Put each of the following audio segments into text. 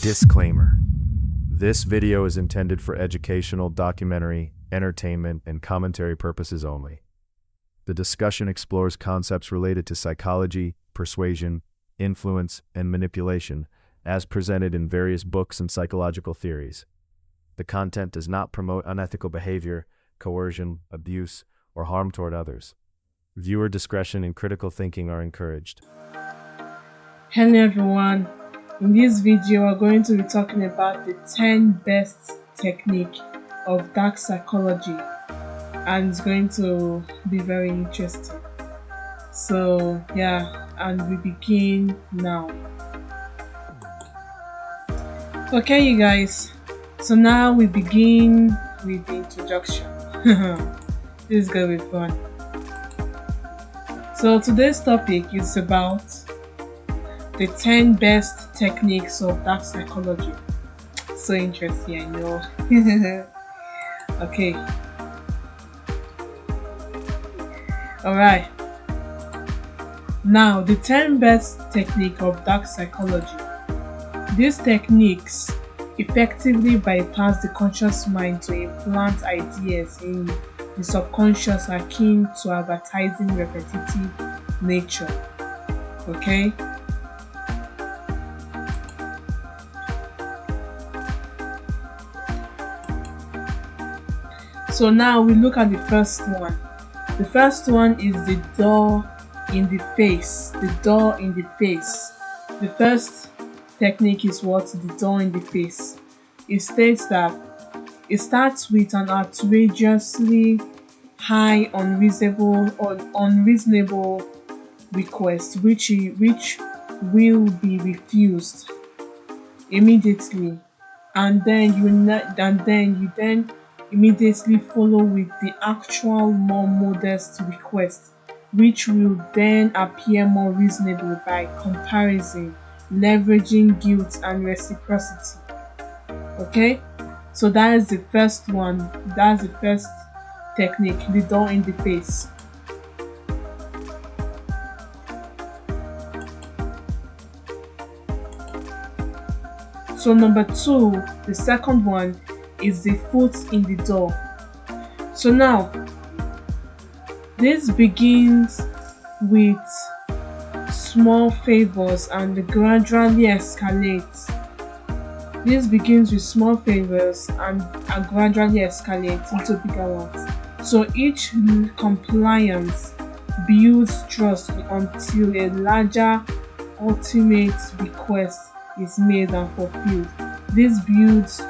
Disclaimer. This video is intended for educational, documentary, entertainment, and commentary purposes only. The discussion explores concepts related to psychology, persuasion, influence, and manipulation, as presented in various books and psychological theories. The content does not promote unethical behavior, coercion, abuse, or harm toward others. Viewer discretion and critical thinking are encouraged. Hello everyone, in this video we're going to be talking about the 10 best technique of dark psychology, and it's going to be very interesting. So yeah, and we begin now. Okay you guys, so now we begin with the introduction. This is gonna be fun. So today's topic is about the 10 best techniques of dark psychology. So interesting, I know. Okay. Alright. Now, the 10 best technique of dark psychology. These techniques effectively bypass the conscious mind to implant ideas in the subconscious akin to advertising repetitive nature. Okay? So now we look at the first one. The first one is the door in the face. The door in the face. The first technique is what? The door in the face. It states that it starts with an outrageously high, unreasonable request, which will be refused immediately, and then you immediately follow with the actual more modest request, which will then appear more reasonable by comparison, leveraging guilt and reciprocity. Okay, so that is the first one. That's the first technique, the door in the face. So number two, the second one, is the foot in the door. So now, this begins with small favors and gradually escalates. This begins with small favors and gradually escalates into bigger ones. So each compliance builds trust until a larger ultimate request is made and fulfilled. This builds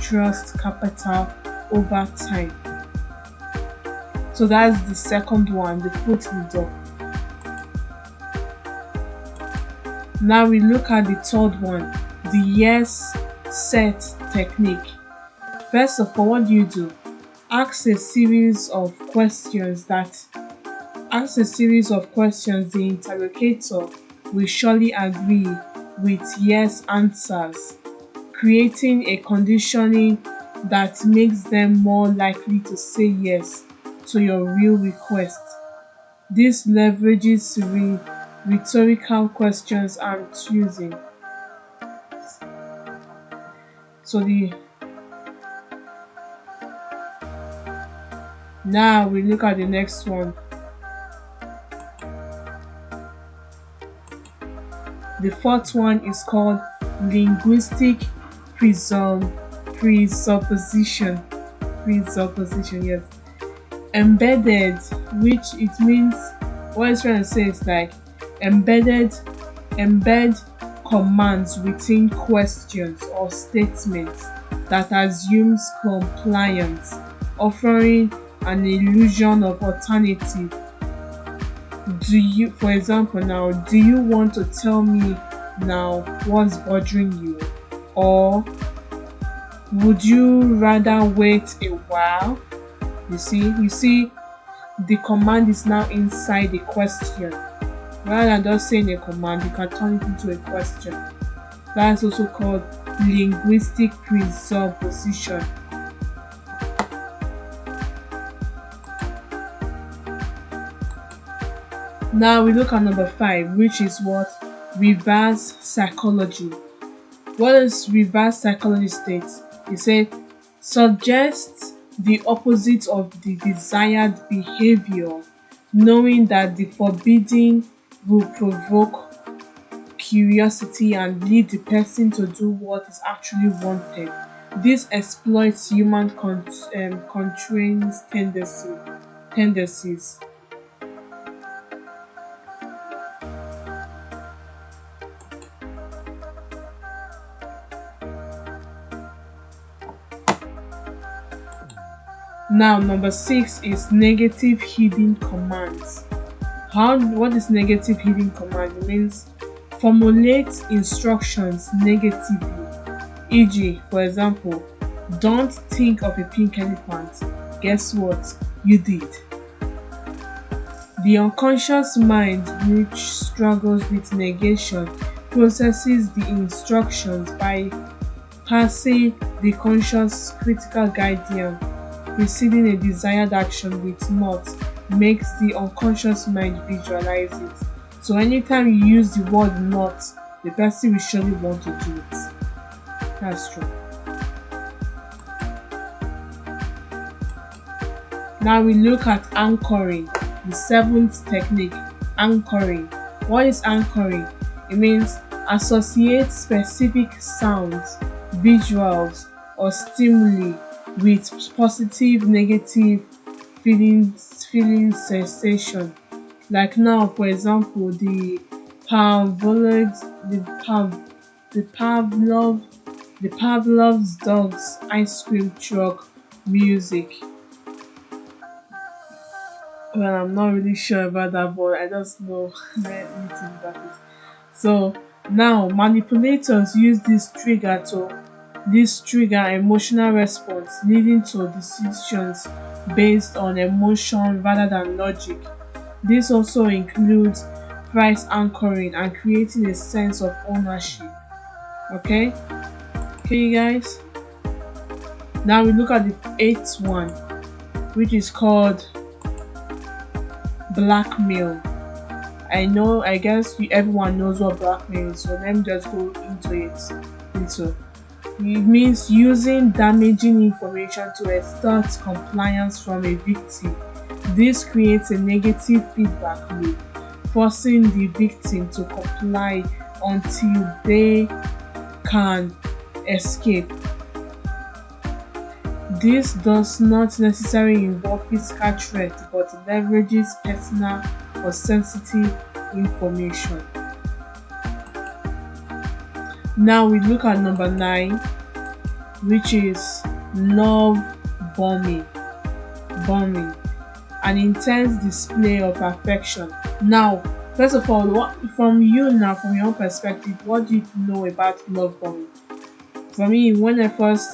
trust capital over time. So that's the second one, the foot in the door. Now we look at the third one, the yes set technique. First of all, what do? Ask a series of questions. The interrogator will surely agree with yes answers, creating a conditioning that makes them more likely to say yes to your real request. This leverages rhetorical questions and choosing. So now we look at the next one. The fourth one is called linguistic presupposition. Yes. Embedded, which it means, what it's trying to say is like embed commands within questions or statements that assumes compliance, offering an illusion of alternative. For example, now, do you want to tell me now what's bothering you? Or would you rather wait a while? You see, the command is now inside the question. Rather than just saying a command, you can turn it into a question. That's also called linguistic presupposition. Now we look at number 5, which is what? Reverse psychology. What does reverse psychology state? It said suggests the opposite of the desired behavior, knowing that the forbidden will provoke curiosity and lead the person to do what is actually wanted. This exploits human constraints tendencies. Now, number 6 is negative hidden commands. What is negative hidden command? It means formulate instructions negatively. E.g., for example, don't think of a pink elephant. Guess what? You did. The unconscious mind, which struggles with negation, processes the instructions by passing the conscious critical guardian preceding a desired action with not, makes the unconscious mind visualize it. So anytime you use the word not, the person will surely want to do it. That's true. Now we look at anchoring, the 7th technique, anchoring. What is anchoring? It means associate specific sounds, visuals, or stimuli with positive, negative feeling sensation. Like now, for example, the Pavlov's dog's ice cream truck music. Well, I'm not really sure about that, but I just know anything about it. So now manipulators use this trigger emotional response, leading to decisions based on emotion rather than logic. This also includes price anchoring and creating a sense of ownership. Okay, you guys. Now we look at the 8th one, which is called blackmail. I guess everyone knows what blackmail is, so let me just go into it. It means using damaging information to extort compliance from a victim. This creates a negative feedback loop, forcing the victim to comply until they can escape. This does not necessarily involve physical threat, but leverages personal or sensitive information. Now we look at number 9, which is love bombing. An intense display of affection. Now, first of all, from your own perspective, what do you know about love bombing? For me, when I first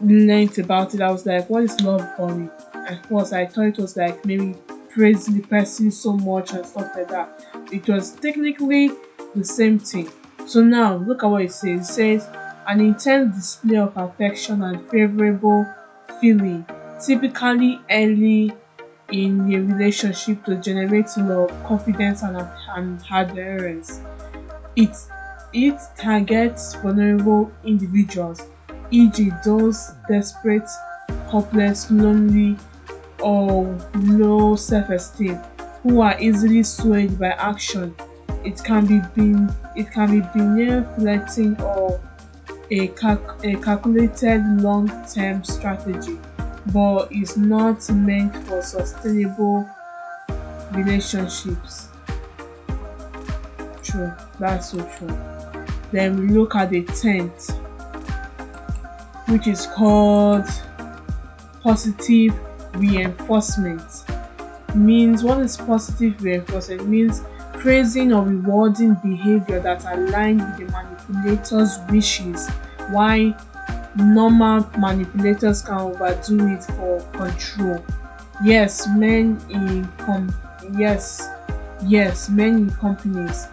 learned about it, I was like, what is love bombing? At first, I thought it was like maybe praising the person so much and stuff like that. It was technically the same thing. So now, look at what it says. It says, an intense display of affection and favorable feeling, typically early in a relationship to generate love, confidence, and adherence. It targets vulnerable individuals, e.g., those desperate, hopeless, lonely, or low self-esteem, who are easily swayed by action. It can be near flirting or a calculated long-term strategy, but is not meant for sustainable relationships. True, that's so true. Then we look at the 10th, which is called positive reinforcement. What is positive reinforcement? It means praising or rewarding behavior that aligns with the manipulator's wishes, while normal manipulators can overdo it for control. Yes, men in companies.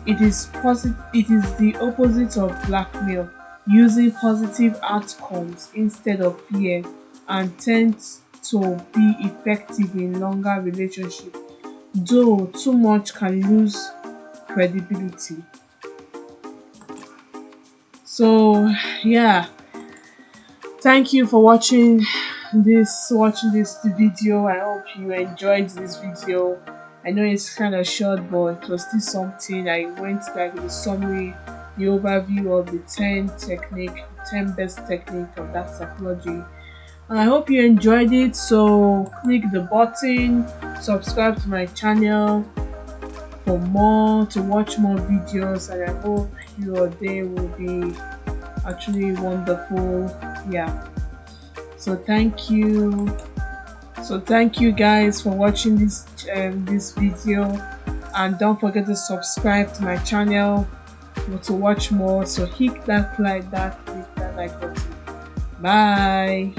It is the opposite of blackmail, using positive outcomes instead of fear, and tends to be effective in longer relationships, though too much can lose credibility. So yeah, thank you for watching this video. I hope you enjoyed this video. I know it's kind of short, but it was still something. I went like the summary, the overview of the 10 best technique of that psychology. And I hope you enjoyed it. So click the button, subscribe to my channel for more, to watch more videos, and I hope your day will be actually wonderful. Yeah. So thank you guys for watching this video, and don't forget to subscribe to my channel to watch more. So hit that like button. Bye.